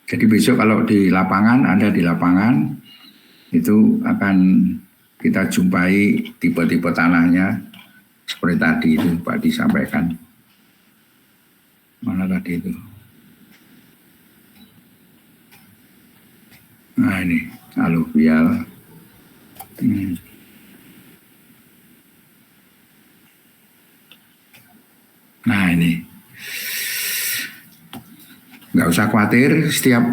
Jadi besok kalau di lapangan, Anda di lapangan, itu akan kita jumpai tipe-tipe tanahnya seperti tadi itu Pak disampaikan. Mana tadi itu? Nah ini aluvial. Nah ini. Nggak usah khawatir, setiap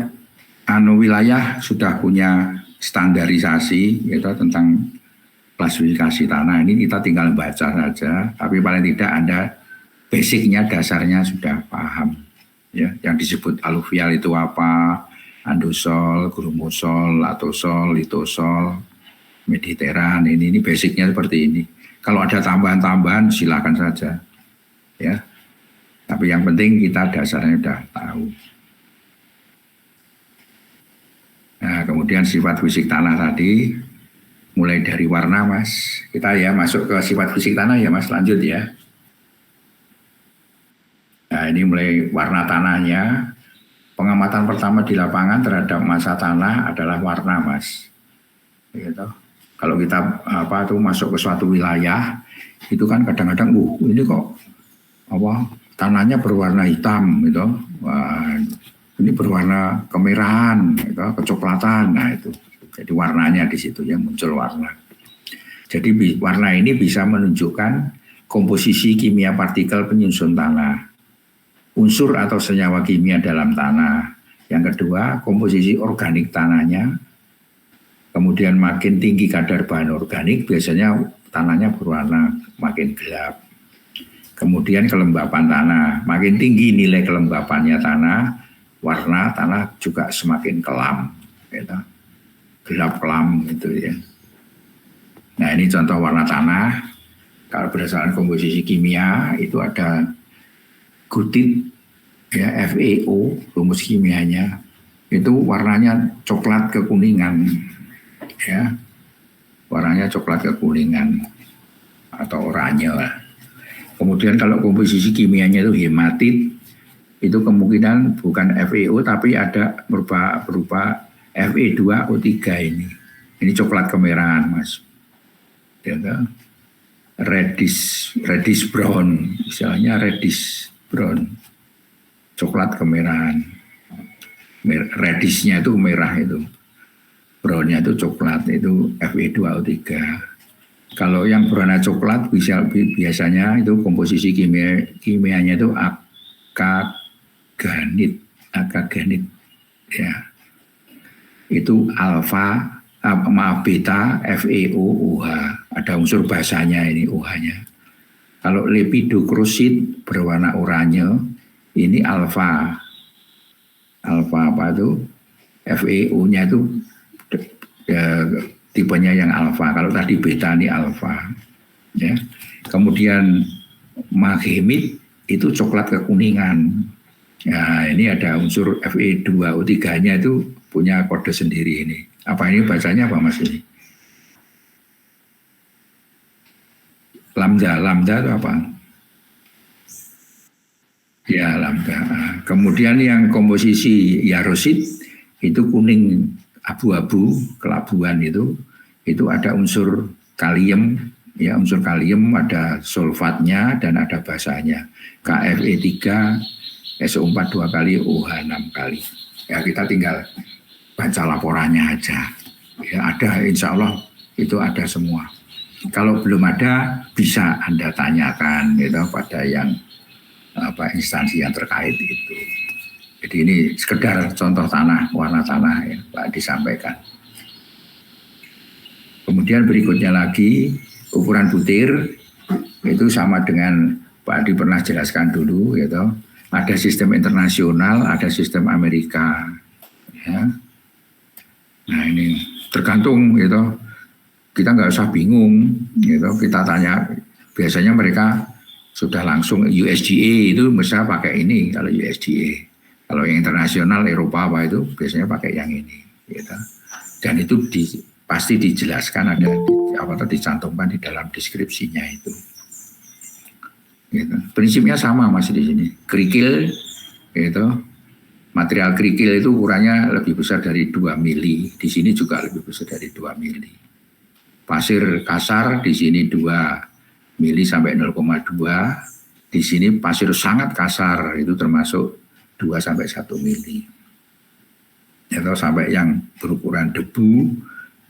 wilayah sudah punya standarisasi yaitu tentang klasifikasi tanah. Ini kita tinggal baca saja, tapi paling tidak Anda basicnya, dasarnya sudah paham. Ya, yang disebut aluvial itu apa, andosol, grumosol, latosol, litosol, mediteran, ini basicnya seperti ini. Kalau ada tambahan-tambahan silakan saja. Ya. Tapi yang penting kita dasarnya sudah tahu. Nah, kemudian sifat fisik tanah tadi, mulai dari warna Mas. Kita ya masuk ke sifat fisik tanah ya Mas, lanjut ya. Nah ini mulai warna tanahnya. Pengamatan pertama di lapangan terhadap massa tanah adalah warna Mas. Gitu. Kalau kita masuk ke suatu wilayah, itu kan kadang-kadang, ini kok tanahnya berwarna hitam gitu. Wah, ini berwarna kemerahan, gitu, kecoklatan. Nah itu. Jadi warnanya di situ ya muncul warna. Jadi warna ini bisa menunjukkan komposisi kimia partikel penyusun tanah, unsur atau senyawa kimia dalam tanah. Yang kedua, komposisi organik tanahnya. Kemudian makin tinggi kadar bahan organik, biasanya tanahnya berwarna makin gelap. Kemudian kelembapan tanah, makin tinggi nilai kelembapannya tanah, warna tanah juga semakin kelam, gitu. Gelap kelam gitu ya. Nah ini contoh warna tanah. Kalau berdasarkan komposisi kimia itu ada gutit ya, FeO, rumus kimianya itu warnanya coklat kekuningan ya. Warnanya coklat kekuningan atau oranye. Kemudian kalau komposisi kimianya itu hematit, itu kemungkinan bukan FeO tapi ada berupa Fe2O3 ini. Ini coklat kemerahan Mas. Ya, reddish brown, misalnya reddish brown, coklat kemerahan. Reddishnya itu merah itu, brownnya itu coklat, itu Fe2O3. Kalau yang berwarna coklat biasanya itu komposisi kimianya itu akaganit ya. Itu beta FeO OH, ada unsur basanya ini OH-nya. Kalau lepidocrusid berwarna oranye, ini alfa apa itu FeO-nya itu tipenya yang alfa. Kalau tadi beta ini alfa ya. Kemudian maghemit itu coklat kekuningan. Nah, ini ada unsur Fe2O3-nya itu punya kode sendiri ini. Apa ini bacanya apa Mas ini? Lambda itu apa? Ya lambda. Kemudian yang komposisi yarosit itu kuning abu-abu, kelabuan itu ada unsur kalium, ya unsur kalium ada sulfatnya dan ada basanya. KFE3 SO4 2 kali, OH 6 kali. Ya kita tinggal baca laporannya aja. Ya ada, insya Allah itu ada semua. Kalau belum ada bisa Anda tanyakan gitu pada yang instansi yang terkait itu. Jadi ini sekedar contoh tanah, warna tanah ya Pak disampaikan. Kemudian berikutnya lagi ukuran butir itu sama dengan Pak Adi pernah jelaskan dulu gitu. Ada sistem internasional, ada sistem Amerika ya. Nah ini tergantung gitu. Kita nggak usah bingung gitu. Kita tanya, biasanya mereka sudah langsung USDA itu bisa pakai ini kalau USDA. Kalau yang internasional Eropa apa itu biasanya pakai yang ini gitu. Dan itu pasti dijelaskan ada dicantumkan di dalam deskripsinya itu. Gitu. Prinsipnya sama Mas di sini. Kerikil gitu. material kerikil itu ukurannya lebih besar dari 2 mili. Di sini juga lebih besar dari 2 mili. Pasir kasar di sini 2 mili sampai 0,2. Di sini pasir sangat kasar itu termasuk 2 sampai 1 mili. Atau sampai yang berukuran debu,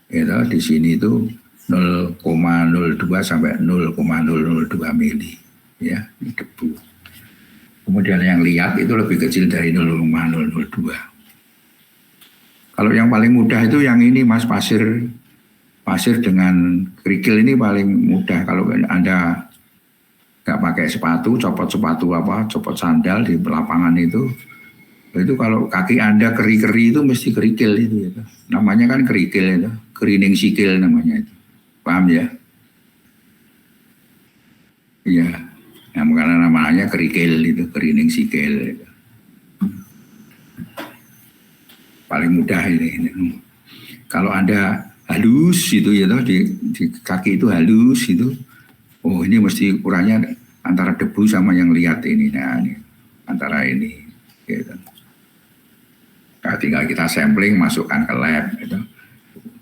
itu di sini itu 0,02 sampai 0,002 mili, ya, debu. Kemudian yang liat itu lebih kecil dari 0,002. Kalau yang paling mudah itu yang ini Mas, pasir dengan kerikil ini paling mudah. Kalau Anda nggak pakai sepatu, copot sandal di lapangan itu kalau kaki Anda keri-keri itu mesti kerikil itu, ya. Namanya kan kerikil itu, kerining sikil namanya itu. Paham ya? Iya. Nah, karena namanya kerikil itu, kerining sikil. Itu. Paling mudah ini. Kalau Anda halus itu ya, di kaki itu halus itu, oh ini mesti ukurannya antara debu sama yang liat ini. Nah, ini antara ini. Gitu. Nah, tinggal kita sampling, masukkan ke lab. Gitu.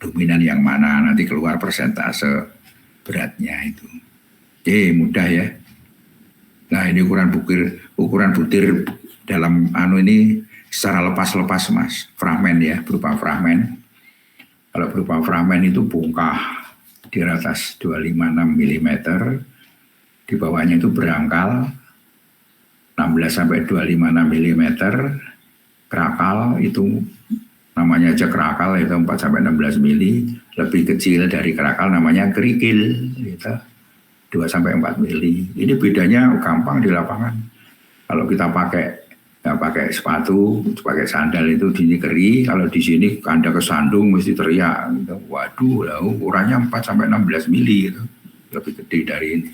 Dominan yang mana, nanti keluar persentase beratnya itu. Oke, mudah ya. Nah, ini ukuran butir dalam ini secara lepas-lepas Mas, fragmen ya, berupa fragmen. Kalau berupa fragmen itu bongkah di atas 256 mm, di bawahnya itu berangkal 16 sampai 256 mm, kerakal itu namanya aja kerakal itu 4 sampai 16 mili, lebih kecil dari kerakal namanya kerikil gitu. 2 sampai 4 mili. Ini bedanya gampang di lapangan. Kalau kita pakai sepatu, pakai sandal itu di sini keri, kalau di sini Anda kesandung mesti teriak gitu. Waduh, ukurannya 4 sampai 16 mili gitu. Lebih gede dari ini.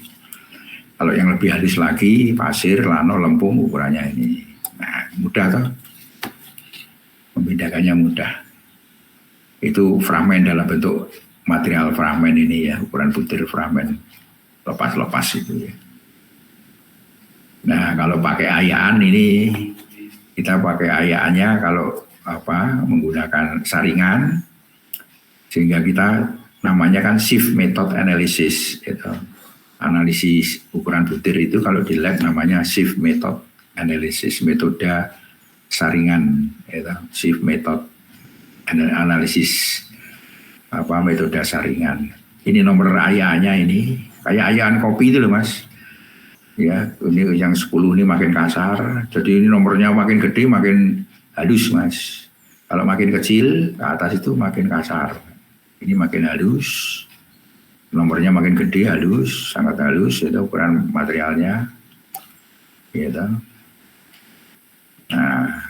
Kalau yang lebih halus lagi, pasir, lano, lempung ukurannya ini. Nah, mudah toh. Membedakannya mudah. Itu fragmen dalam bentuk material fragmen ini ya, ukuran butir fragmen lepas-lepas itu ya. Nah, kalau pakai ayaan ini, kita pakai ayaannya kalau menggunakan saringan, sehingga kita namanya kan shift method analysis gitu. Analisis ukuran butir itu kalau di lab namanya shift method analysis, metode saringan gitu. Shift method analisis metode saringan. Ini nomor ayaannya ini kayak ayaan kopi itu loh Mas. Ya, ini yang 10 ini makin kasar, jadi ini nomornya makin gede makin halus Mas. Kalau makin kecil ke atas itu makin kasar. Ini makin halus, nomornya makin gede, halus, sangat halus, itu ukuran materialnya. Gitu. Nah,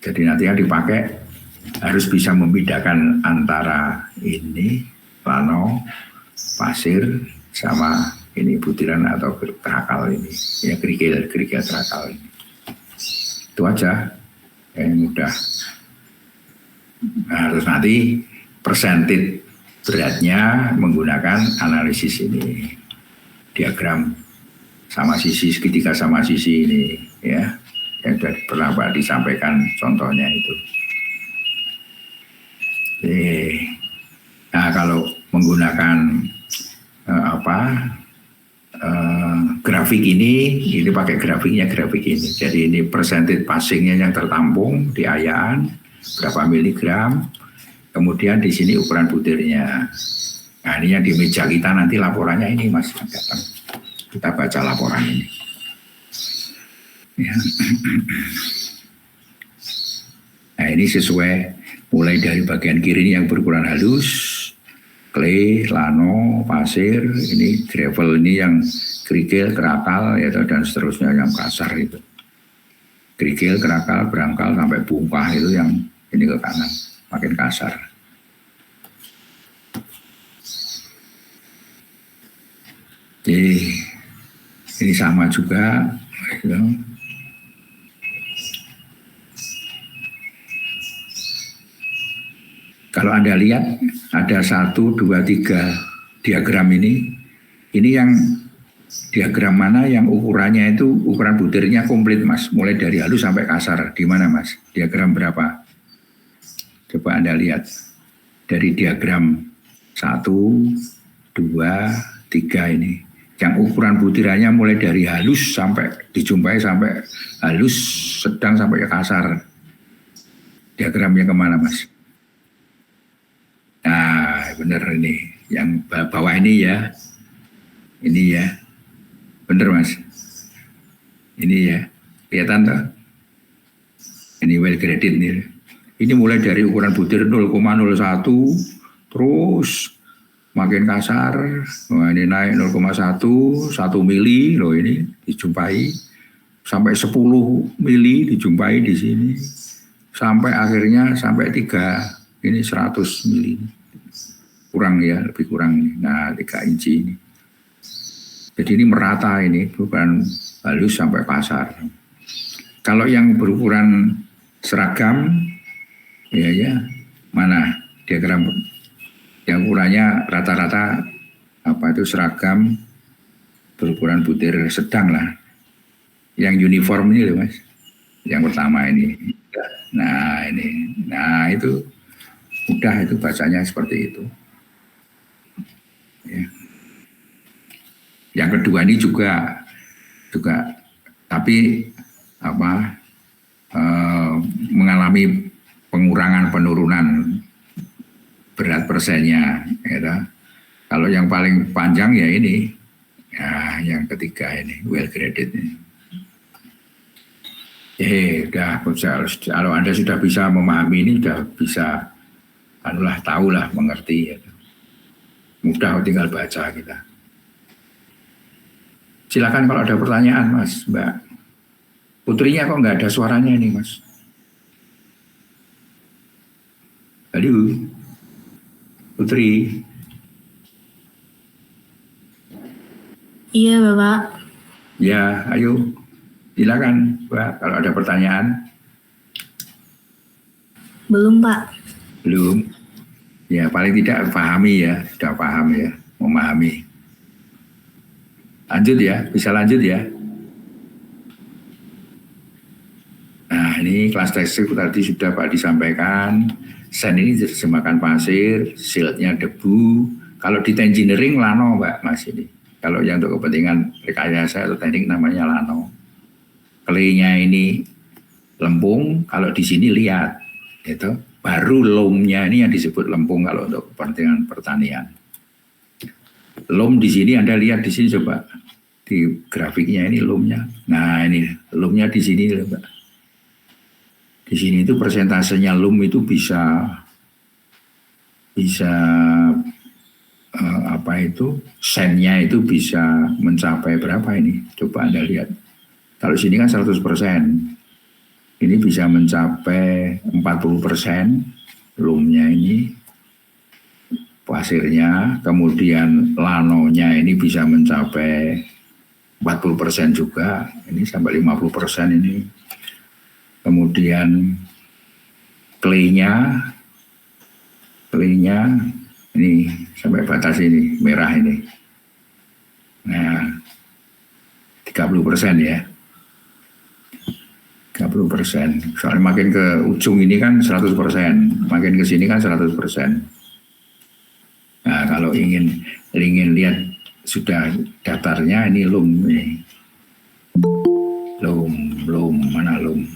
jadi nanti yang dipakai harus bisa membedakan antara ini, lano, pasir, sama ini butiran atau kerakal ini, ya kerikil kerakal ini. Itu aja, yang mudah. Nah, terus nanti persentit beratnya menggunakan analisis ini, diagram sama sisi segitiga sama sisi ini, ya, yang sudah pernah Pak disampaikan contohnya itu. Nah, kalau menggunakan grafik ini pakai grafik ini. Jadi ini persentit passingnya yang tertampung di ayaan berapa miligram. Kemudian di sini ukuran butirnya. Nah, ini yang di meja kita nanti laporannya ini Mas datang. Kita baca laporan ini. Ya. Nah, ini sesuai mulai dari bagian kiri ini yang berukuran halus, clay, lano, pasir, ini gravel ini yang kerikil, kerakal, ya, dan seterusnya yang kasar itu. Kerikil, kerakal, berangkal sampai bungkah itu yang ini ke kanan, makin kasar. Jadi ini sama juga. Gitu. Kalau Anda lihat ada 1, 2, 3 diagram ini yang diagram mana yang ukurannya itu ukuran butirnya komplit Mas, mulai dari halus sampai kasar. Di mana Mas? Diagram berapa? Coba Anda lihat dari diagram 1, 2, 3 ini. Yang ukuran butirannya mulai dari halus sampai dijumpai sampai halus, sedang sampai ke kasar. Diagramnya kemana Mas? Nah benar ini. Yang bawah ini ya. Ini ya. Bener Mas. Ini ya. Kelihatan toh? Ini well graded nih. Ini mulai dari ukuran butir 0,01 terus makin kasar. Nah, ini naik 0,1 mili loh ini dijumpai sampai 10 mili dijumpai di sini. Sampai akhirnya sampai 3 ini 100 mili. Kurang ya, lebih kurang ini. Nah, 3 inci ini. Jadi ini merata ini, bukan halus sampai kasar. Kalau yang berukuran seragam, ya mana diagram yang ukurannya rata-rata apa itu seragam berukuran butir sedang lah. Yang uniform ini loh Mas, yang pertama ini. Nah itu mudah itu bacanya seperti itu. Ya. Yang kedua ini juga tapi apa mengalami pengurangan penurunan berat persennya. Ya. Kalau yang paling panjang ya ini, ya yang ketiga ini well graded ini. Udah kalau Anda sudah bisa memahami ini, sudah bisa tahulah mengerti. Ya. Mudah tinggal baca kita. Silakan kalau ada pertanyaan Mas, Mbak. Putrinya kok nggak ada suaranya ini Mas? Halo, Putri. Iya Bapak. Ya, ayo. Silakan Mbak kalau ada pertanyaan. Belum Pak. Belum. Ya paling tidak pahami ya, sudah paham ya, memahami. Lanjut ya, bisa lanjut ya. Nah ini kelas tekstil tadi sudah Pak disampaikan. Sand ini diterjemahkan pasir, siltnya debu. Kalau di engineering lano Mbak Mas ini. Kalau yang untuk kepentingan rekayasa atau teknik namanya lano. Clay-nya ini lempung, kalau di sini lihat itu baru loam-nya ini yang disebut lempung kalau untuk kepentingan pertanian. Loam di sini Anda lihat di sini coba di grafiknya ini loam-nya. Nah ini loam-nya di sini Pak. Di sini itu persentasenya loam itu bisa apa itu sand-nya itu bisa mencapai berapa ini? Coba Anda lihat. Kalau sini kan 100%. Ini bisa mencapai 40% loamnya ini pasirnya, kemudian lanonya ini bisa mencapai 40% juga, ini sampai 50% ini. Kemudian clay-nya ini sampai batas ini, merah ini. Nah, 30% ya. 30%. Soalnya makin ke ujung ini kan 100%, makin ke sini kan 100%. Nah, kalau ingin lihat sudah datarnya ini loam ini. Loam, mana loam?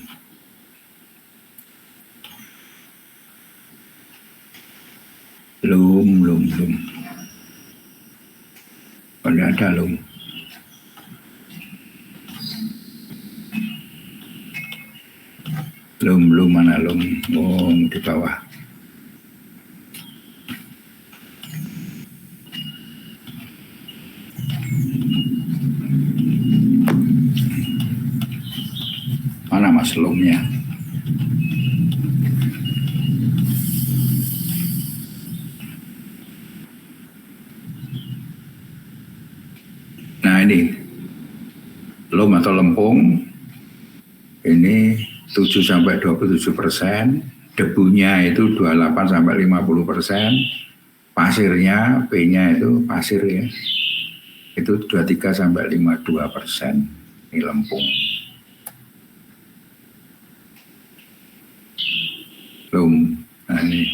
Loam. Kalau ada loam. Loam mana loam? Oh, di bawah. Mana Mas loamnya? Nah ini loam atau lempung ini 7-27%, debunya itu 28-50%, pasirnya, P-nya itu pasir ya, itu 23-52% ini lempung. Belum, nah ini.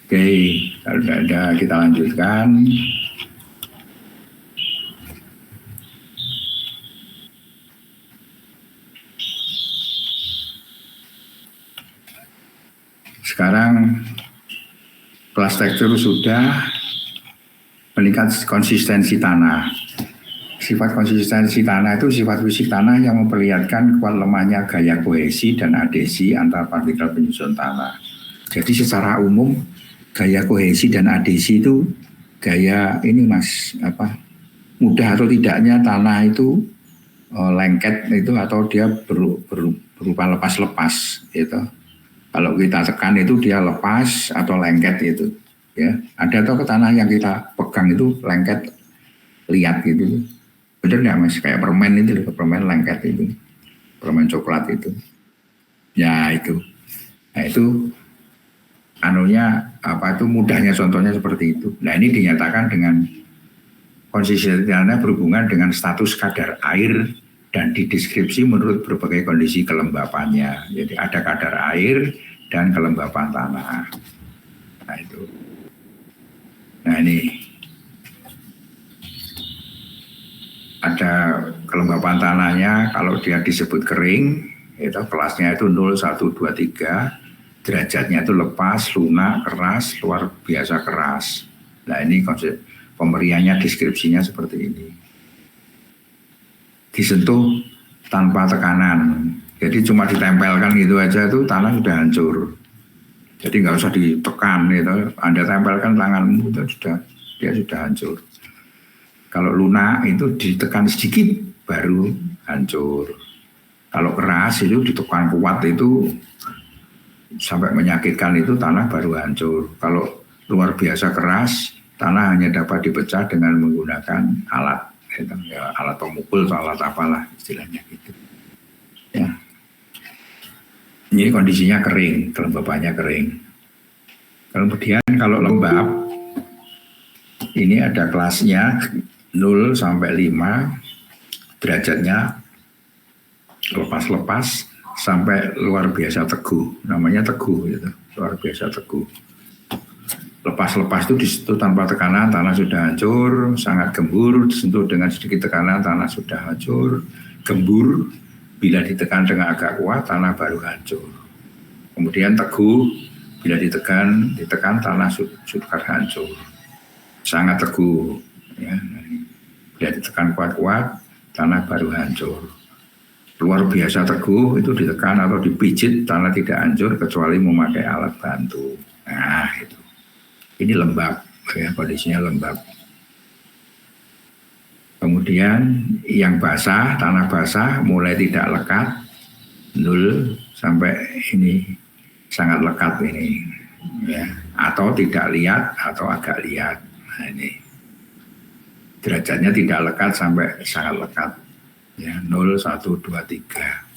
Oke, kalau tidak ada kita lanjutkan. Sekarang kelas tekstur sudah, meningkat konsistensi tanah. Sifat konsistensi tanah itu sifat fisik tanah yang memperlihatkan kuat lemahnya gaya kohesi dan adhesi antar partikel penyusun tanah. Jadi secara umum gaya kohesi dan adhesi itu gaya ini Mas, mudah atau tidaknya tanah itu lengket itu atau dia berupa lepas-lepas gitu. Kalau kita tekan itu dia lepas atau lengket itu, ya. Ada atau ke tanah yang kita pegang itu lengket, lihat gitu. Bener nggak Mas? Kayak permen itu, permen lengket itu, permen coklat itu. Ya itu, nah itu mudahnya contohnya seperti itu. Nah ini dinyatakan dengan konsistensinya berhubungan dengan status kadar air dan dideskripsi menurut berbagai kondisi kelembapannya. Jadi ada kadar air dan kelembapan tanah. Nah itu. Nah ini ada kelembapan tanahnya. Kalau dia disebut kering, itu kelasnya itu 0, 1, 2, 3. Derajatnya itu lepas, lunak, keras, luar biasa keras. Nah ini konsep pemberiannya, deskripsinya seperti ini. Disentuh tanpa tekanan, jadi cuma ditempelkan gitu aja itu tanah sudah hancur. Jadi nggak usah ditekan gitu. Anda tempelkan tanganmu itu dia sudah hancur. Kalau lunak itu ditekan sedikit baru hancur. Kalau keras itu ditekan kuat itu sampai menyakitkan itu tanah baru hancur. Kalau luar biasa keras, tanah hanya dapat dipecah dengan menggunakan alat. Ya, alat pemukul atau alat apalah istilahnya gitu. Ya. Ini kondisinya kering, kelembapannya kering. Kemudian kalau lembab, ini ada kelasnya 0 sampai 5, derajatnya lepas-lepas sampai luar biasa teguh, namanya teguh gitu, luar biasa teguh. Lepas-lepas itu disentuh tanpa tekanan, tanah sudah hancur, sangat gembur, disentuh dengan sedikit tekanan, tanah sudah hancur, gembur, bila ditekan dengan agak kuat, tanah baru hancur. Kemudian teguh, bila ditekan tanah sudah hancur, sangat teguh. Ya. Bila ditekan kuat-kuat, tanah baru hancur. Luar biasa teguh, itu ditekan atau dipijit, tanah tidak hancur kecuali memakai alat bantu. Nah itu. Ini lembab, ya, kondisinya lembab. Kemudian yang basah, tanah basah mulai tidak lekat, 0 sampai ini sangat lekat ini, ya, atau tidak liat atau agak liat. Nah ini derajatnya tidak lekat sampai sangat lekat, ya, 0, 1, 2, 3.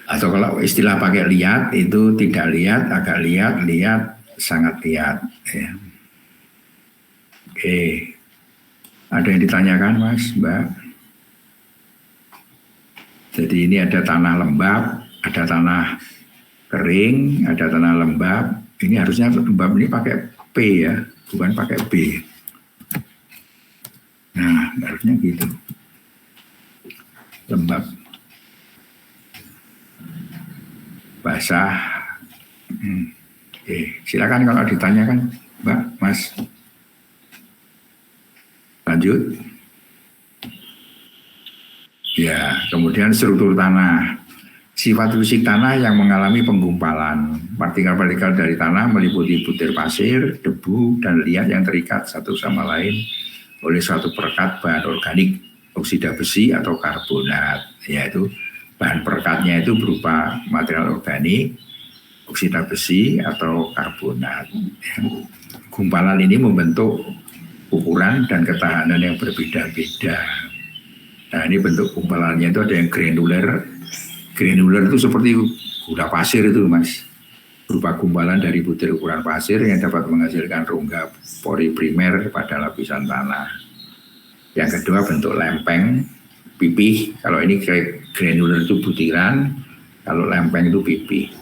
Atau kalau istilah pakai liat itu tidak liat, agak liat, liat, sangat liat. Ya. Oke, ada yang ditanyakan Mas, Mbak? Jadi ini ada tanah lembab, ada tanah kering, ada tanah lembab. Ini harusnya lembab ini pakai P ya, bukan pakai B. Nah, harusnya gitu. Lembab. Basah. Oke, silakan kalau ditanyakan, Mbak, Mas. Lanjut. Ya, kemudian struktur tanah. Sifat fisik tanah yang mengalami penggumpalan. Partikel-partikel dari tanah meliputi butir pasir, debu, dan liat yang terikat satu sama lain oleh suatu perekat bahan organik, oksida besi atau karbonat, yaitu bahan perekatnya itu berupa material organik, oksida besi atau karbonat. Gumpalan ini membentuk ukuran dan ketahanan yang berbeda-beda. Nah ini bentuk gumpalannya itu ada yang granuler, granular itu seperti gula pasir itu Mas, berupa gumpalan dari butir ukuran pasir yang dapat menghasilkan rongga pori primer pada lapisan tanah. Yang kedua bentuk lempeng, pipih. Kalau ini granular itu butiran, kalau lempeng itu pipih,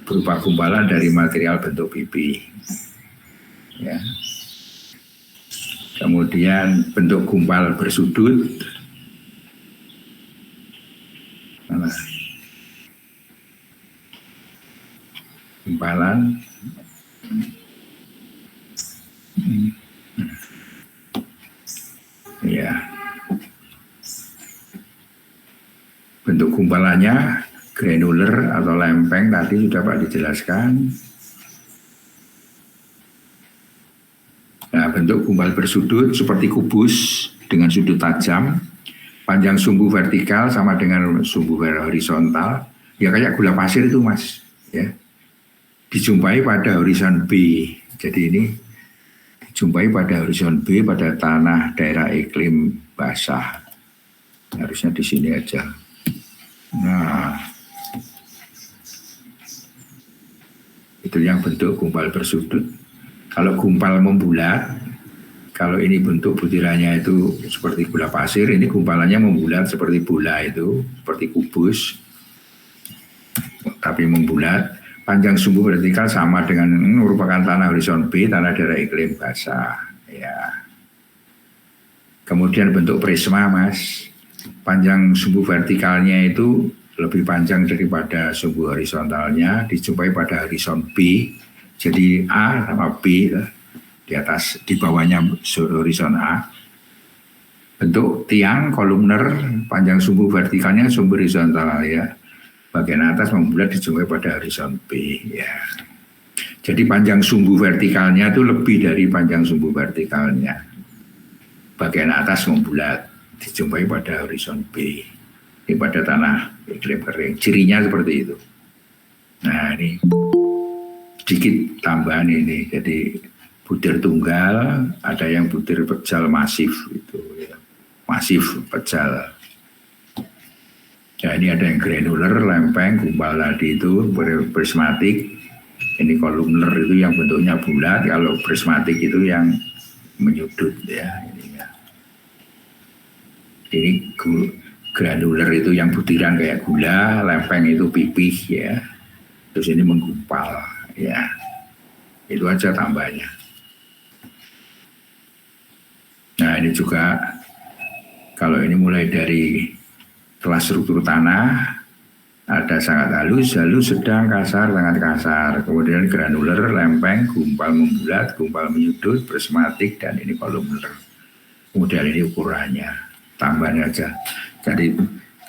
berupa gumpalan dari material bentuk pipih. Ya. Kemudian bentuk gumpal bersudut. Gumpalan. Ya. Bentuk gumpalannya granular atau lempeng tadi sudah Pak dijelaskan. Nah, bentuk gumpal bersudut seperti kubus dengan sudut tajam, panjang sumbu vertikal sama dengan sumbu horizontal, ya kayak gula pasir itu Mas, ya. Dijumpai pada horizon B. Jadi ini dijumpai pada horizon B pada tanah daerah iklim basah. Harusnya di sini aja. Nah, itu yang bentuk gumpal bersudut. Kalau gumpal membulat, kalau ini bentuk butirannya itu seperti gula pasir, ini gumpalannya membulat seperti bola itu, seperti kubus, tapi membulat. Panjang sumbu vertikal sama dengan merupakan tanah horizon B, tanah daerah iklim basah. Ya. Kemudian bentuk prisma Mas, panjang sumbu vertikalnya itu lebih panjang daripada sumbu horizontalnya, dijumpai pada horizon B. Jadi A sama B di atas, di bawahnya horizon A. Bentuk tiang kolumner, panjang sumbu vertikalnya sumbu horizontal ya. Bagian atas membulat dijumpai pada horizon B ya. Jadi panjang sumbu vertikalnya itu lebih dari panjang sumbu vertikalnya. Bagian atas membulat dijumpai pada horizon B. Ini pada tanah iklim kering. Cirinya seperti itu. Nah ini sedikit tambahan ini, jadi butir tunggal, ada yang butir pejal masif itu, ya. Masif pejal. Ya ini ada yang granular, lempeng, gumpal tadi itu prismatik. Ini kolumner itu yang bentuknya bulat, kalau prismatik itu yang menyudut ya. Ini granular itu yang butiran kayak gula, lempeng itu pipih ya. Terus ini menggumpal. Ya, itu aja tambahnya. Nah ini juga kalau ini mulai dari kelas struktur tanah, ada sangat halus, halus, sedang, kasar, sangat kasar. Kemudian granular, lempeng, gumpal membulat, gumpal menyudut, prismatik, dan ini kolumner. Kemudian ini ukurannya, tambahnya aja. Jadi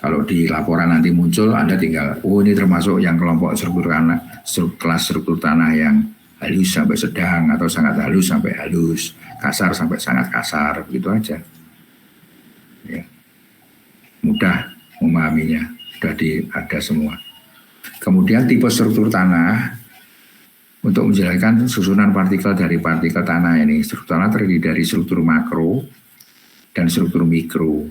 kalau di laporan nanti muncul, Anda tinggal, oh ini termasuk yang kelompok struktur tanah, kelas struktur tanah yang halus sampai sedang, atau sangat halus sampai halus, kasar sampai sangat kasar, begitu aja. Ya. Mudah memahaminya, sudah ada semua. Kemudian tipe struktur tanah, untuk menjelaskan susunan partikel dari partikel tanah ini, struktur tanah terdiri dari struktur makro dan struktur mikro.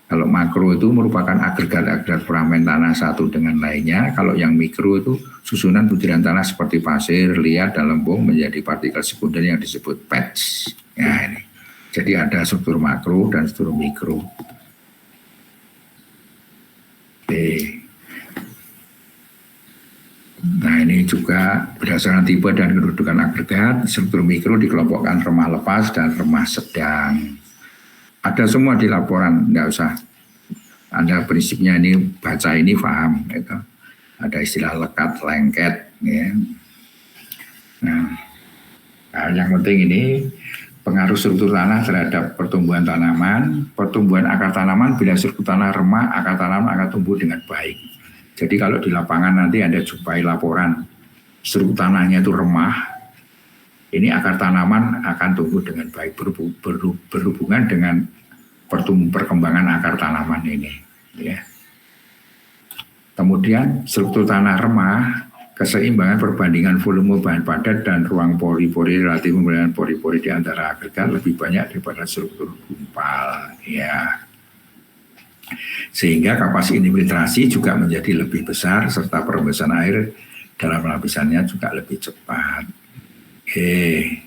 Kalau makro itu merupakan agregat-agregat fragmen tanah satu dengan lainnya. Kalau yang mikro itu susunan butiran tanah seperti pasir, liat, dan lempung menjadi partikel sekunder yang disebut patch. Ya, ini. Jadi ada struktur makro dan struktur mikro. Oke. Nah ini juga berdasarkan tipe dan kedudukan agregat, struktur mikro dikelompokkan remah lepas dan remah sedang. Ada semua di laporan, enggak usah. Anda prinsipnya ini baca ini paham. Gitu. Ada istilah lekat, lengket. Ya. Nah, yang penting ini pengaruh struktur tanah terhadap pertumbuhan tanaman. Pertumbuhan akar tanaman bila struktur tanah remah, akar tanaman akan tumbuh dengan baik. Jadi kalau di lapangan nanti Anda jumpai laporan struktur tanahnya itu remah, ini akar tanaman akan tumbuh dengan baik, berhubungan dengan perkembangan akar tanaman ini. Ya. Kemudian struktur tanah remah, keseimbangan perbandingan volume bahan padat dan ruang pori-pori relatif pemberian pori-pori di antara agregat lebih banyak daripada struktur gumpal. Ya. Sehingga kapasitas infiltrasi juga menjadi lebih besar serta perembusan air dalam lapisannya juga lebih cepat. Oke.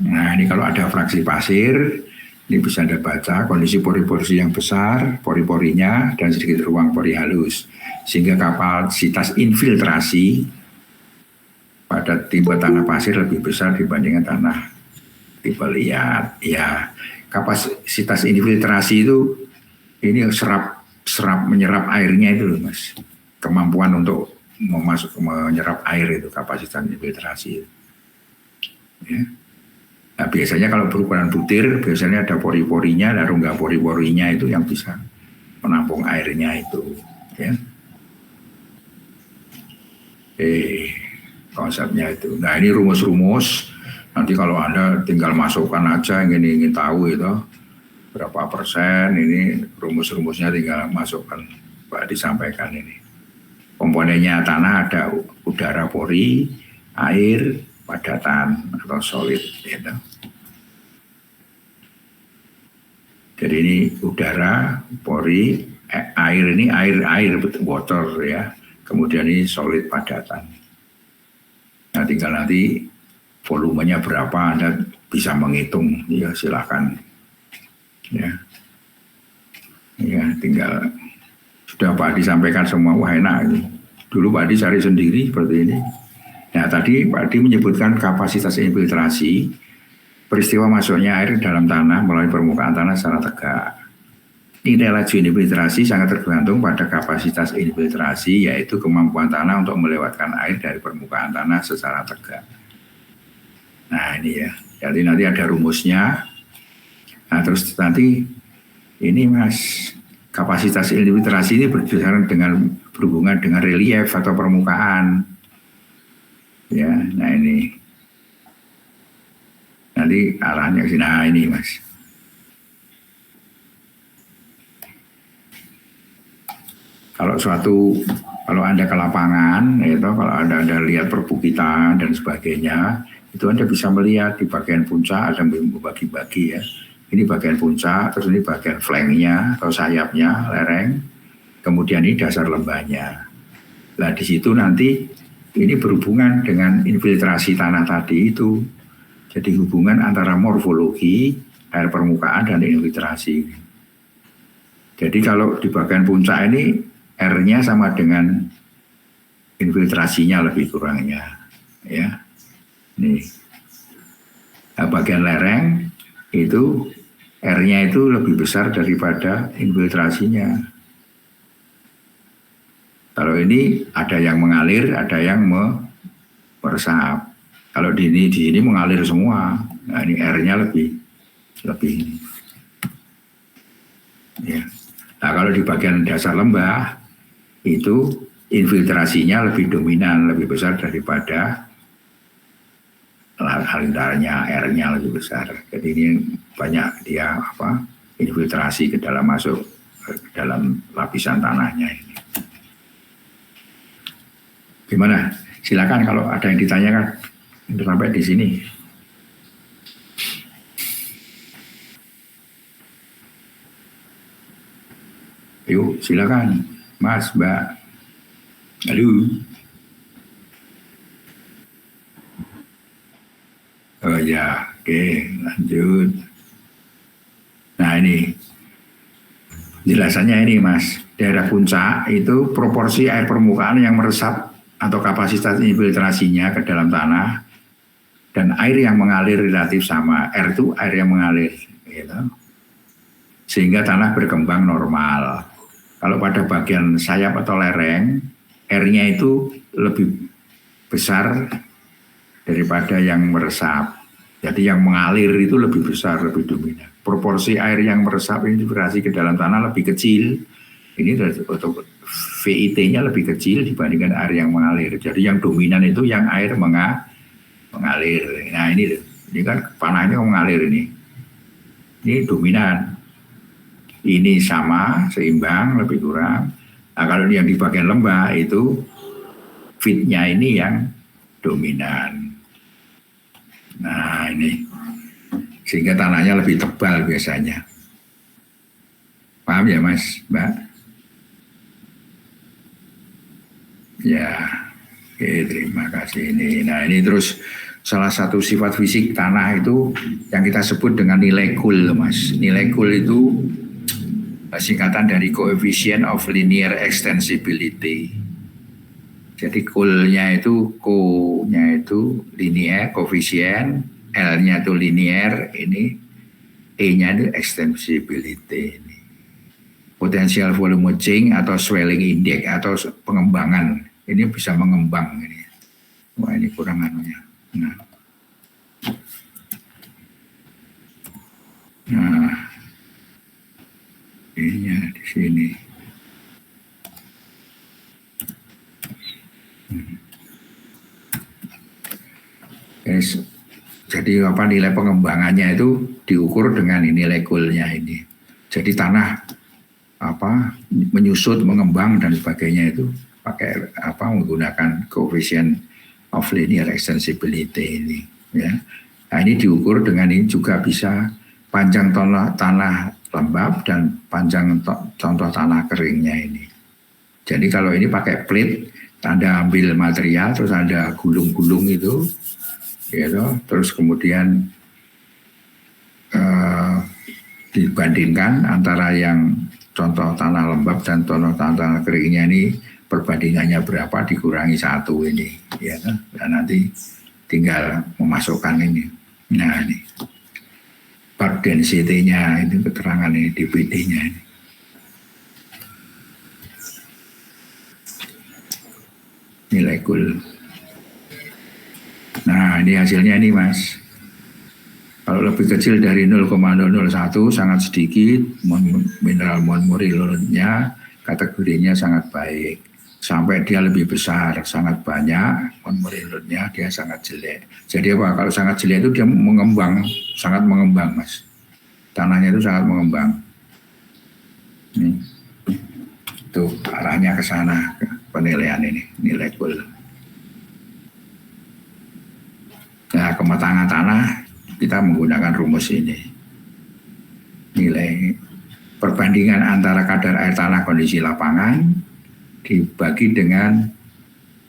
Nah ini kalau ada fraksi pasir, ini bisa Anda baca kondisi pori-pori yang besar, pori-porinya dan sedikit ruang pori halus. Sehingga kapasitas infiltrasi pada tipe tanah pasir lebih besar dibandingkan tanah tipe liat. Ya, kapasitas infiltrasi itu ini serap menyerap airnya itu loh Mas. Kemampuan untuk menyerap air itu kapasitas infiltrasi. Ya. Nah, biasanya kalau berukuran butir, biasanya ada pori-porinya, ada rongga pori-porinya itu yang bisa menampung airnya itu. Ya. Konsepnya itu. Nah ini rumus-rumus. Nanti kalau Anda tinggal masukkan aja yang ingin tahu itu berapa persen, ini rumus-rumusnya tinggal masukkan, Pak disampaikan ini. Komponennya tanah ada udara pori, air, padatan atau solid. Gitu. Jadi ini udara, pori, air ini air water ya. Kemudian ini solid padatan. Nah tinggal nanti volumenya berapa Anda bisa menghitung. Ya silakan. Ya tinggal sudah Pak Adi sampaikan semua, wah enak ini. Dulu Pak Adi cari sendiri seperti ini. Nah tadi Pak Adi menyebutkan kapasitas infiltrasi, peristiwa masuknya air dalam tanah melalui permukaan tanah secara tegak. Nilai laju infiltrasi sangat tergantung pada kapasitas infiltrasi, yaitu kemampuan tanah untuk melewatkan air dari permukaan tanah secara tegak. Nah ini ya, jadi nanti ada rumusnya. Nah terus nanti ini Mas, kapasitas infiltrasi ini berhubungan dengan relief atau permukaan. Ya, nah ini nanti arahnya ke sini. Nah ini Mas. Kalau Anda ke lapangan, itu kalau Anda lihat perbukitan dan sebagainya, itu Anda bisa melihat di bagian puncak ada membagi-bagi ya. Ini bagian puncak, terus ini bagian flanknya atau sayapnya, lereng, kemudian ini dasar lembahnya. Nah di situ nanti ini berhubungan dengan infiltrasi tanah tadi itu. Jadi hubungan antara morfologi, air permukaan dan infiltrasi. Jadi kalau di bagian puncak ini R-nya sama dengan infiltrasinya lebih kurangnya, ya. Nih, nah, bagian lereng itu R-nya itu lebih besar daripada infiltrasinya. Kalau ini ada yang mengalir, ada yang meresap. Kalau di sini mengalir semua, nah ini R-nya lebih. Ya. Nah kalau di bagian dasar lembah itu infiltrasinya lebih dominan, lebih besar daripada alirannya, R-nya lebih besar. Jadi ini banyak dia infiltrasi ke dalam masuk ke dalam lapisan tanahnya ini. Gimana? Silakan kalau ada yang ditanyakan sampai di sini. Yuk, silakan. Mas, Mbak. Halo. Oh ya, oke, lanjut. Nah ini, jelasannya ini Mas, daerah puncak itu proporsi air permukaan yang meresap atau kapasitas infiltrasinya ke dalam tanah dan air yang mengalir relatif sama. R itu air yang mengalir, gitu. Sehingga tanah berkembang normal. Kalau pada bagian sayap atau lereng, R-nya itu lebih besar daripada yang meresap. Jadi yang mengalir itu lebih besar, lebih dominan. Proporsi air yang meresap infiltrasi ke dalam tanah lebih kecil. Ini untuk VIT-nya lebih kecil dibandingkan air yang mengalir. Jadi yang dominan itu yang air mengalir. Nah ini kan panahnya mengalir ini. Ini dominan. Ini sama, seimbang, lebih kurang. Nah kalau yang di bagian lembah itu fitnya ini yang dominan. Nah ini sehingga tanahnya lebih tebal biasanya. Paham ya Mas, Mbak? Ya, oke, terima kasih ini. Nah ini terus salah satu sifat fisik tanah itu yang kita sebut dengan nilai Cool, Mas. Nilai Cool itu singkatan dari Coefficient of Linear Extensibility. Jadi Cool-nya itu, Co-nya itu linear, koefisien, L-nya itu linear, ini E-nya itu extensibility. Ini. Potensial volume change atau swelling index atau pengembangan. Ini bisa mengembang ini. Wah ini kurang anunya. Nah, ininya di sini. Jadi apa nilai pengembangannya itu diukur dengan nilai Cool-nya ini. Jadi tanah apa menyusut, mengembang dan sebagainya itu pakai apa menggunakan coefficient of linear extensibility ini ya. Nah ini diukur dengan ini juga bisa panjang tanah lembab dan panjang contoh tanah keringnya ini. Jadi kalau ini pakai plate, Anda ambil material terus Anda gulung-gulung itu gitu, terus kemudian dibandingkan antara yang contoh tanah lembab dan contoh tanah keringnya ini perbandingannya berapa dikurangi 1 ini ya kan, dan nanti tinggal memasukkan ini. Nah ini part density-nya itu keterangan ini dPd-nya ini. Nilai Cool. Nah ini hasilnya nih Mas. Kalau lebih kecil dari 0,001 sangat sedikit, mineral monmurilnya kategorinya sangat baik. Sampai dia lebih besar, sangat banyak, monmurilnya dia sangat jelek. Jadi apa? Kalau sangat jelek itu dia mengembang, sangat mengembang Mas. Tanahnya itu sangat mengembang. Nih. Tuh arahnya ke sana penilaian ini, nilai Cool. Nah kematangan tanah kita menggunakan rumus ini. Nilai perbandingan antara kadar air tanah kondisi lapangan dibagi dengan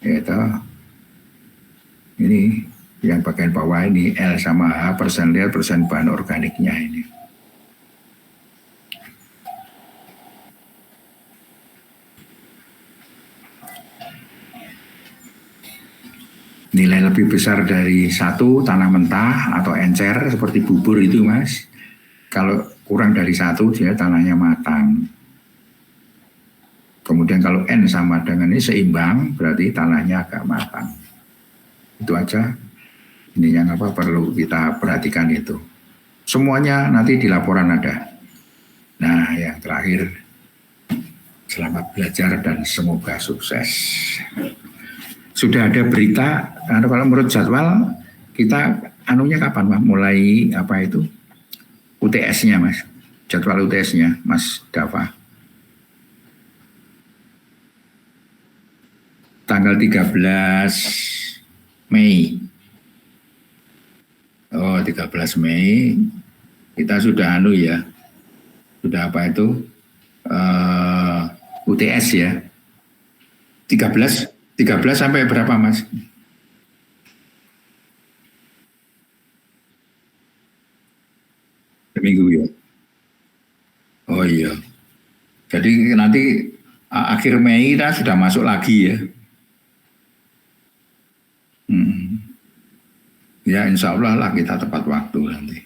yaitu ini yang bagian bawah ini L sama H persen lihat persen bahan organiknya ini. Nilai lebih besar dari 1 tanah mentah atau encer seperti bubur itu Mas. Kalau kurang dari 1 dia tanahnya matang. Kemudian kalau N sama dengan ini seimbang berarti tanahnya agak matang. Itu aja. Ini yang apa perlu kita perhatikan itu. Semuanya nanti di laporan ada. Nah yang terakhir, selamat belajar dan semoga sukses. Sudah ada berita, kalau menurut jadwal kita anunya kapan Mas? Mulai apa itu? UTS-nya Mas. Jadwal UTS-nya Mas Dava. Tanggal 13 Mei. Oh, 13 Mei. Kita sudah ya. Sudah apa itu? UTS ya. 13 sampai berapa Mas? Minggu ya. Oh iya. Jadi nanti akhir Mei kita sudah masuk lagi ya. Ya insya Allah lah kita tepat waktu nanti.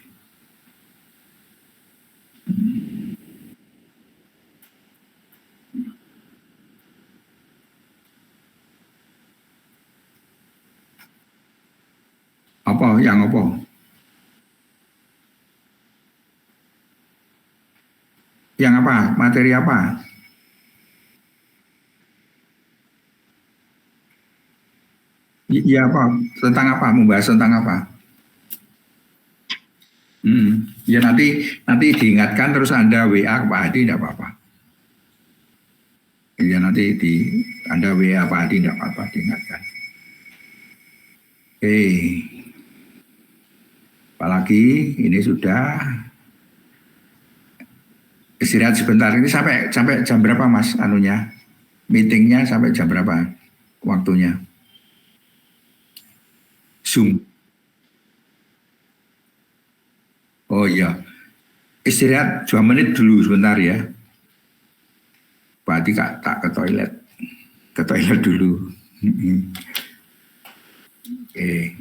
Apa? Yang apa? Yang apa? Materi apa? Iya apa? Tentang apa? Membahas tentang apa? Ya nanti diingatkan terus Anda WA ke Pak Hadi tidak apa-apa. Ya nanti Anda WA Pak Hadi tidak apa-apa diingatkan. Oke. Apalagi ini sudah Istirahat sebentar. Ini sampai sampai jam berapa Mas anunya? Meetingnya sampai jam berapa waktunya? Zoom. Oh iya. Istirahat 2 menit dulu sebentar ya. Berarti kak tak ke toilet. Ke toilet dulu. Oke.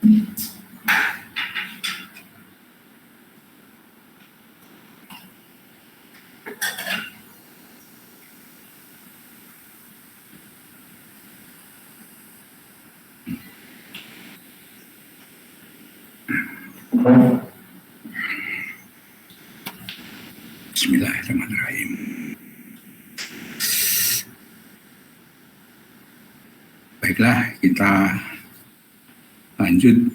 Bismillahirrahmanirrahim. Baiklah, kita lanjut.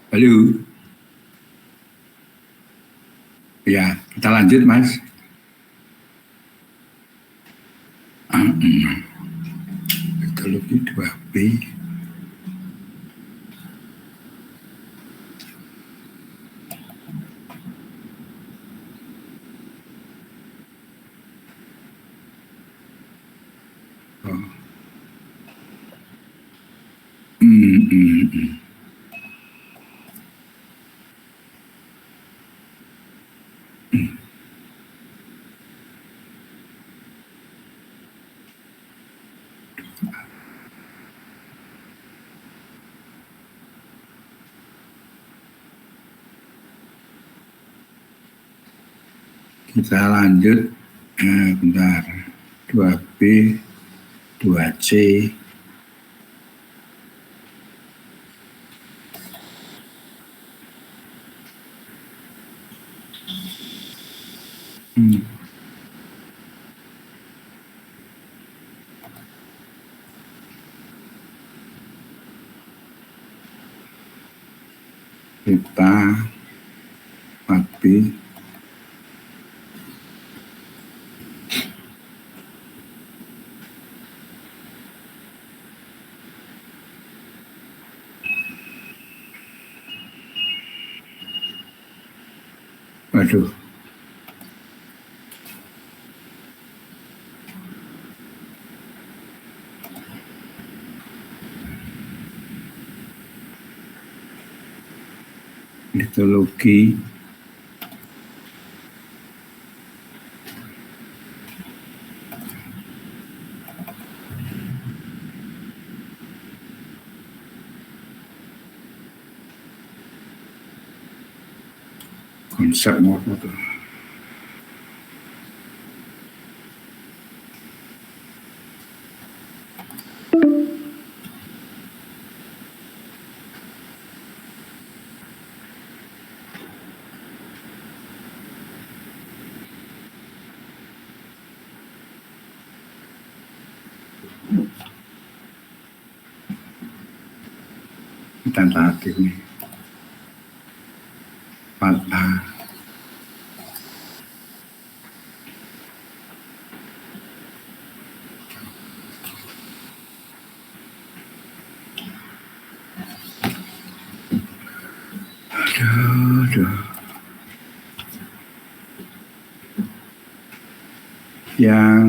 Halo. Ya, kita lanjut, Mas. Metodologi 2B. Oh. Kita lanjut, bentar, 2B, 2C, kita 4B, waduh, metodologi konsep mau apa tuh? Tentatif nih. 4A. Aduh. Yang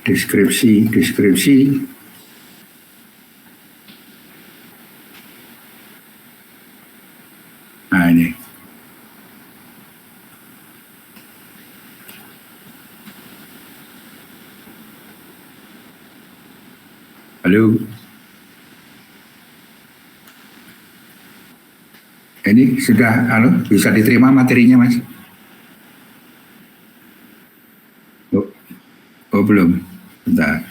deskripsi. Nah ini. Halo. Ini sudah, bisa diterima materinya, Mas? Oh belum. Bentar.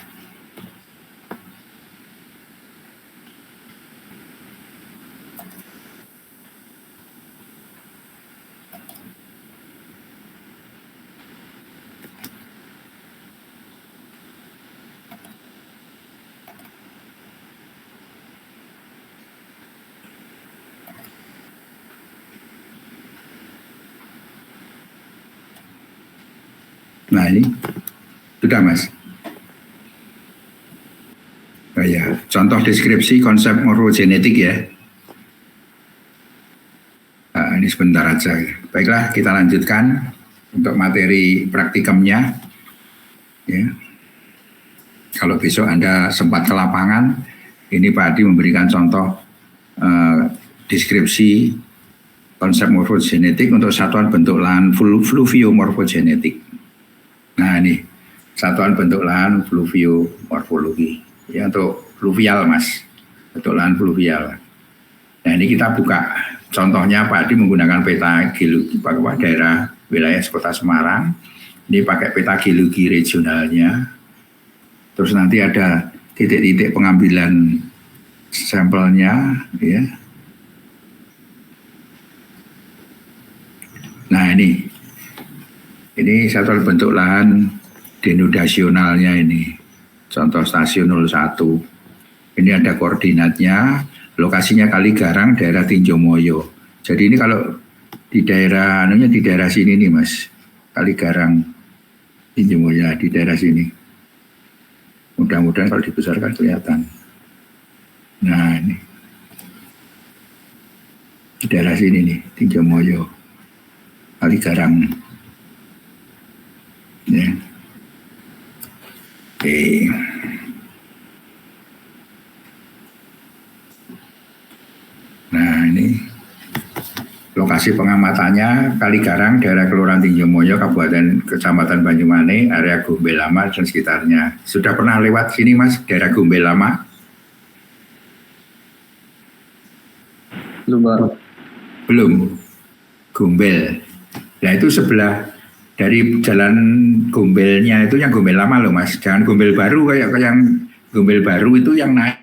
Nah ini sudah, Mas. Oh ya. contoh deskripsi konsep morfogenetik ya. Nah, ini sebentar aja. Baiklah, kita lanjutkan untuk materi praktikumnya. Ya. Kalau besok Anda sempat ke lapangan, ini Pak Adi memberikan contoh deskripsi konsep morfogenetik untuk satuan bentuk lahan fluviomorfogenetik. Nah ini satuan bentuk lahan fluviomorfologi. Ya, untuk fluvial Mas, bentuk lahan fluvial. Nah ini kita buka contohnya Pak Adi menggunakan peta geologi daerah wilayah Kota Semarang. Ini pakai peta geologi regionalnya. Terus nanti ada titik-titik pengambilan sampelnya, ya. Nah ini satuan bentuk lahan denodasionalnya ini. Contoh stasiun 01. Ini ada koordinatnya. Lokasinya Kaligarang, daerah Tinjomoyo. Jadi ini kalau di daerah di daerah sini nih Mas, Kaligarang, Tinjomoyo di daerah sini. Mudah-mudahan kalau dibesarkan kelihatan. Nah ini di daerah sini nih, Tinjomoyo, Kaligarang. Ya. Oke. Nah ini lokasi pengamatannya Kaligarang, daerah Kelurahan Tinjomoyo, Kabupaten Kecamatan Banyumane, area Gombel Lama dan sekitarnya. Sudah pernah lewat sini Mas, daerah Gombel Lama? Belum Pak. Belum. Gombel. Nah itu sebelah dari jalan Gombelnya itu yang Gombel Lama loh Mas. Jangan Gombel Baru kayak yang Gombel Baru itu yang naik.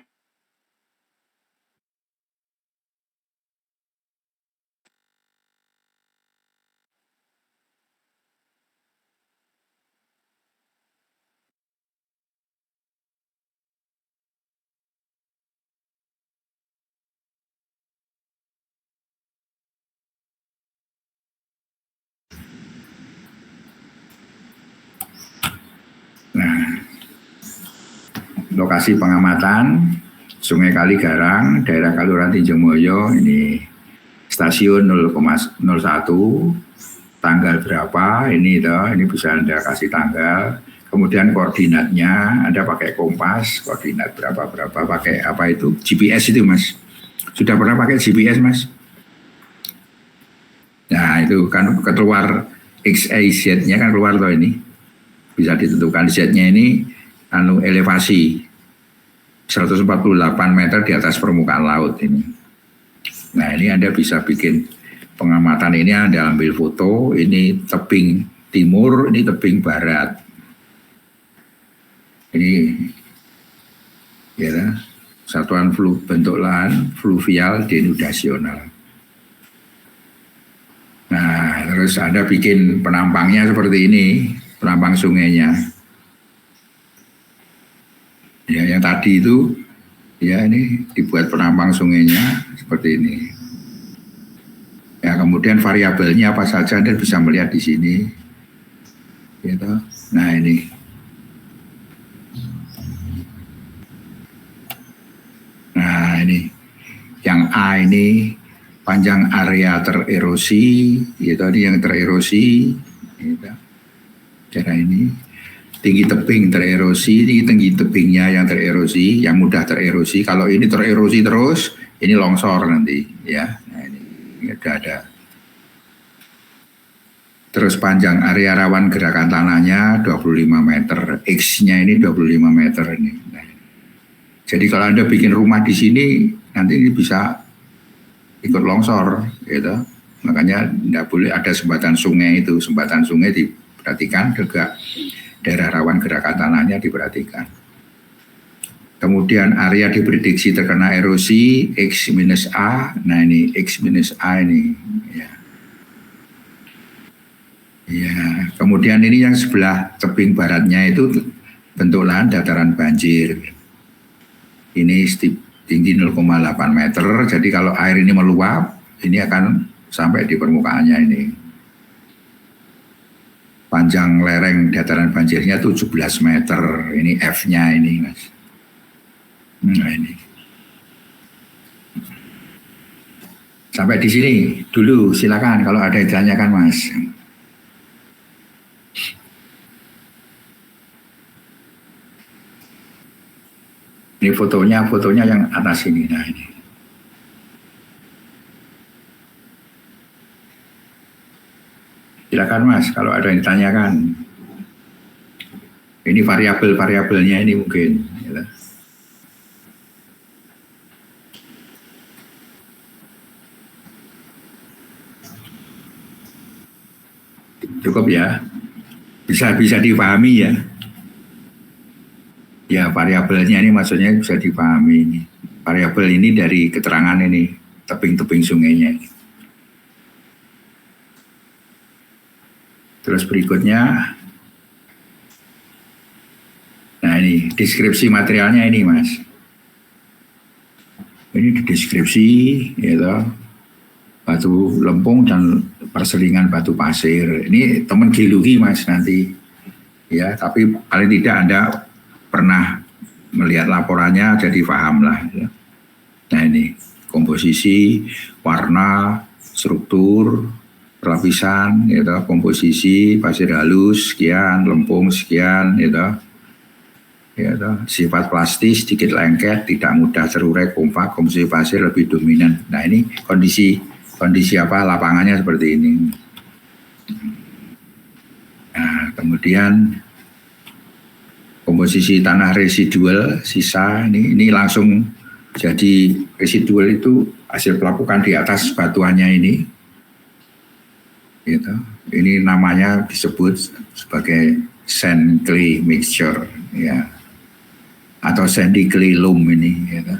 Nah, lokasi pengamatan Sungai Kaligarang, daerah Kelurahan Tinjomoyo, ini stasiun 0,01, tanggal berapa, ini bisa Anda kasih tanggal, kemudian koordinatnya, Anda pakai kompas, koordinat berapa, pakai apa itu, GPS itu Mas. Sudah pernah pakai GPS Mas? Nah itu kan keluar XYZ-nya kan keluar toh ini. Bisa ditentukan Z-nya ini elevasi 148 meter di atas permukaan laut ini. Nah ini Anda bisa bikin pengamatan ini, Anda ambil foto, ini tebing timur, ini tebing barat. Ini ya satuan bentuk lahan fluvial denodasional. Nah terus Anda bikin penampangnya seperti ini. Penampang sungainya. Ya, yang tadi itu, ya ini dibuat penampang sungainya seperti ini. Ya, kemudian variabelnya apa saja Anda bisa melihat di sini. Gitu. Nah ini. Nah ini, yang A ini panjang area tererosi, gitu, ini yang tererosi. Gitu. Daerah ini tinggi tebing tererosi, tinggi tebingnya yang tererosi, yang mudah tererosi. Kalau ini tererosi terus, ini longsor nanti, ya. Nah ini udah ada. Terus panjang area rawan gerakan tanahnya 25 meter, X-nya ini 25 meter ini. Nah, jadi kalau Anda bikin rumah di sini, nanti ini bisa ikut longsor, gitu. Makanya tidak boleh ada jembatan sungai itu, jembatan sungai diperhatikan juga, daerah rawan gerakan tanahnya diperhatikan. Kemudian area diprediksi terkena erosi X-A. Nah ini X-A ini. Ya. Ya. Kemudian ini yang sebelah tebing baratnya itu bentuk lahan dataran banjir. Ini tinggi 0,8 meter. Jadi kalau air ini meluap, ini akan sampai di permukaannya ini. Panjang lereng dataran banjirnya 17 meter. Ini F-nya ini Mas. Nah ini. Sampai di sini dulu, silakan kalau ada yang ditanyakan Mas. Ini fotonya yang atas ini. Nah ini. Silakan Mas, kalau ada yang ditanyakan. Ini variabel-variabelnya ini mungkin. Ya. Cukup ya, bisa dipahami ya. Ya variabelnya ini maksudnya bisa dipahami ini. Variabel ini dari keterangan ini tebing-tebing sungainya. Terus berikutnya, nah ini deskripsi materialnya ini Mas. Ini di deskripsi, ya, batu lempung dan perselingan batu pasir. Ini teman geologi Mas nanti, ya. Tapi paling tidak Anda pernah melihat laporannya, jadi paham lah. Ya. Nah ini komposisi, warna, struktur, lapisan, gitu, komposisi, pasir halus, sekian, lempung, sekian, gitu. Gitu. Sifat plastis, sedikit lengket, tidak mudah terurai, kompak, komposisi pasir lebih dominan. Nah ini kondisi apa lapangannya seperti ini. Nah kemudian komposisi tanah residual, sisa, ini langsung jadi residual itu hasil pelapukan di atas batuannya ini. Gitu. Ini namanya disebut sebagai sand clay mixture, ya, atau sandy clay loam ini. Gitu.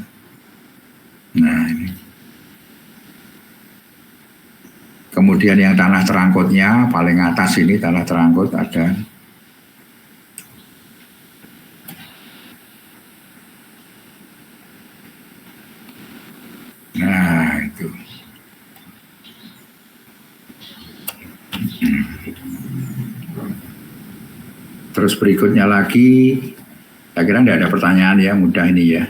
Nah ini. Kemudian yang tanah terangkutnya paling atas ini tanah terangkut ada. Nah itu. Terus berikutnya lagi, saya kira tidak ada pertanyaan ya, mudah ini ya.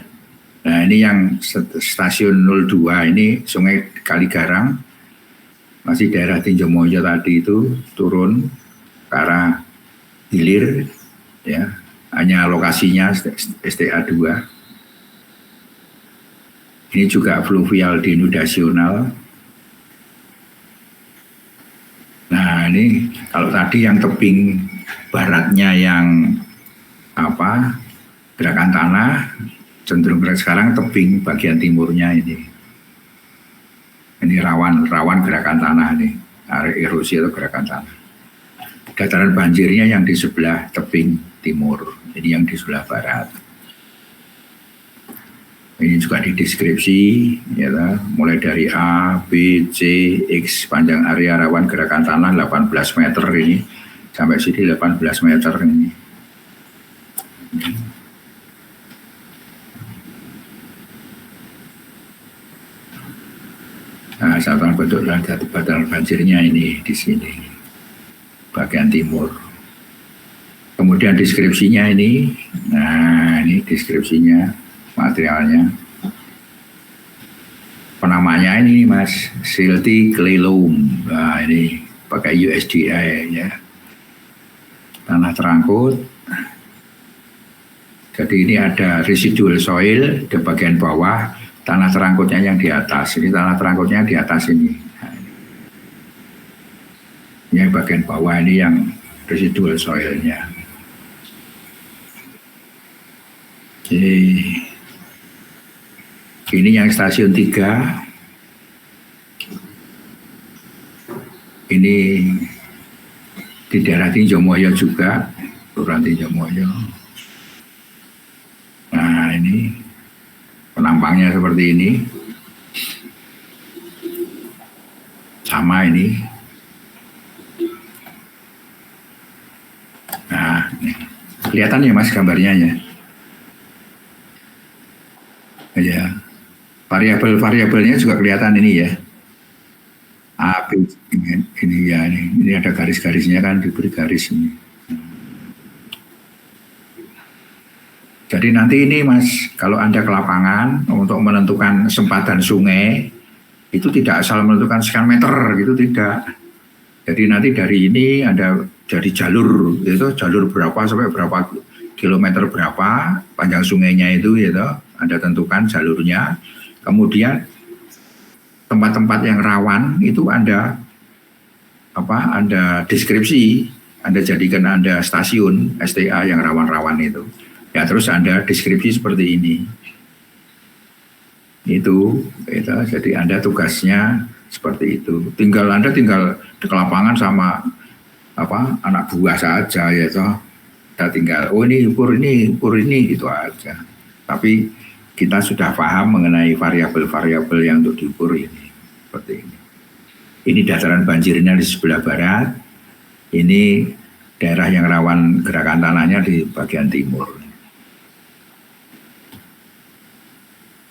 Nah ini yang stasiun 02 ini Sungai Kaligarang, masih daerah Tinjomoyo tadi itu turun ke arah hilir, ya, hanya lokasinya STA 2. Ini juga fluvial denudasional. Nah ini kalau tadi yang tebing baratnya yang apa gerakan tanah cenderung berat, sekarang tebing bagian timurnya ini rawan gerakan tanah nih, erosi atau gerakan tanah. Dataran banjirnya yang di sebelah tebing timur, ini yang di sebelah barat. Ini juga di deskripsi, ya, mulai dari A, B, C, X, panjang area rawan gerakan tanah 18 meter ini, sampai sini 18 meter ini. Nah, satuan bentuk dataran banjirnya ini di sini, bagian timur. Kemudian deskripsinya ini, nah ini deskripsinya. Materialnya, penamanya ini Mas, silty clay loam. Nah ini pakai USDA ya, tanah terangkut. Jadi ini ada residual soil di bagian bawah, tanah terangkutnya yang di atas. Ini tanah terangkutnya di atas ini. Nah, ini bagian bawah ini yang residual soilnya. Jadi ini yang stasiun 3. Ini di daerah Tinjomoyo juga, Kelurahan Tinjomoyo. Nah ini penampangnya seperti ini. Sama ini. Nah ini. Kelihatan ya Mas gambarnya ya. Ya. Variabel-variabelnya juga kelihatan ini ya. A, B, ini ya, ini ada garis-garisnya kan, diberi garis ini. Jadi nanti ini Mas, kalau Anda ke lapangan untuk menentukan sempatan sungai, itu tidak asal menentukan sekian meter gitu, tidak. Jadi nanti dari ini ada jadi jalur, itu jalur berapa sampai berapa kilometer berapa panjang sungainya itu, gitu. Anda tentukan jalurnya. Kemudian tempat-tempat yang rawan itu Anda deskripsi, Anda jadikan Anda stasiun STA yang rawan-rawan itu. Ya terus Anda deskripsi seperti ini. Itu jadi Anda tugasnya seperti itu. Anda tinggal ke lapangan sama anak buah saja ya toh. Kita tinggal ini ukur ini gitu aja. Tapi kita sudah paham mengenai variabel-variabel yang untuk diukur ini seperti ini. Ini dataran banjirnya di sebelah barat. Ini daerah yang rawan gerakan tanahnya di bagian timur.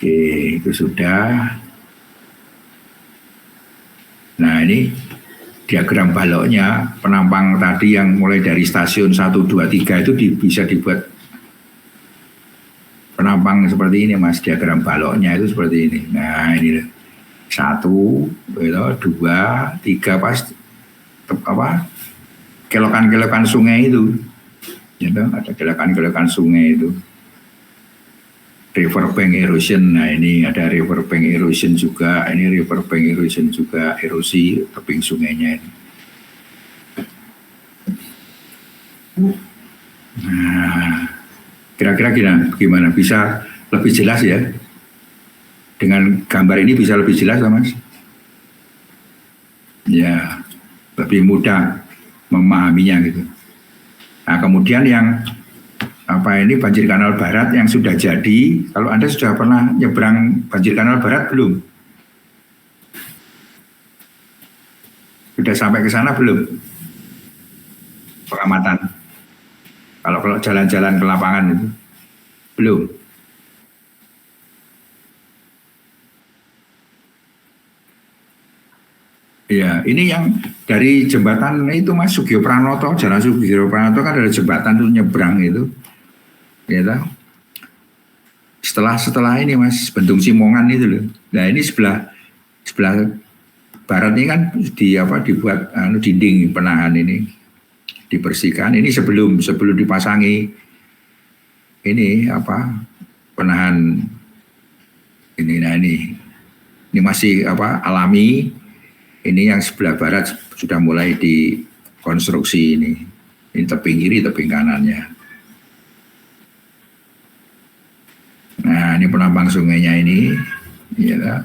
Oke, itu sudah. Nah, ini diagram baloknya, penampang tadi yang mulai dari stasiun 1, 2, 3 itu bisa dibuat penampang seperti ini Mas, diagram baloknya itu seperti ini. Nah, ini 1, 2, 3 pas kelokan-kelokan sungai itu. Gitu, ada kelokan-kelokan sungai itu. Riverbank erosion, nah ini ada riverbank erosion juga, ini riverbank erosion juga, erosi tebing sungainya ini. Nah, kira-kira gimana? Bisa lebih jelas ya? Dengan gambar ini bisa lebih jelas Mas? Ya, lebih mudah memahaminya gitu. Nah, kemudian yang ini banjir kanal barat yang sudah jadi, kalau Anda sudah pernah nyebrang banjir kanal barat belum? Sudah sampai ke sana belum? Pengamatan. Kalau jalan-jalan ke lapangan itu belum. Ya, ini yang dari jembatan itu Mas Sugio Pranoto, Jalan Sugio Pranoto kan ada jembatan tuh nyebrang itu. Ya, setelah ini Mas Bendung Simongan itu loh. Nah ini sebelah barat ini kan dibuat dinding penahan ini dibersihkan. Ini sebelum dipasangi ini penahan ini. Nah ini masih alami. Ini yang sebelah barat sudah mulai dikonstruksi ini. Ini tebing kiri, tebing kanannya. Nah, ini penampang sungainya ini, ya.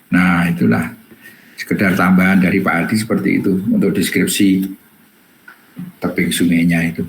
Nah, itulah sekedar tambahan dari Pak Adi seperti itu untuk deskripsi tebing sungainya itu.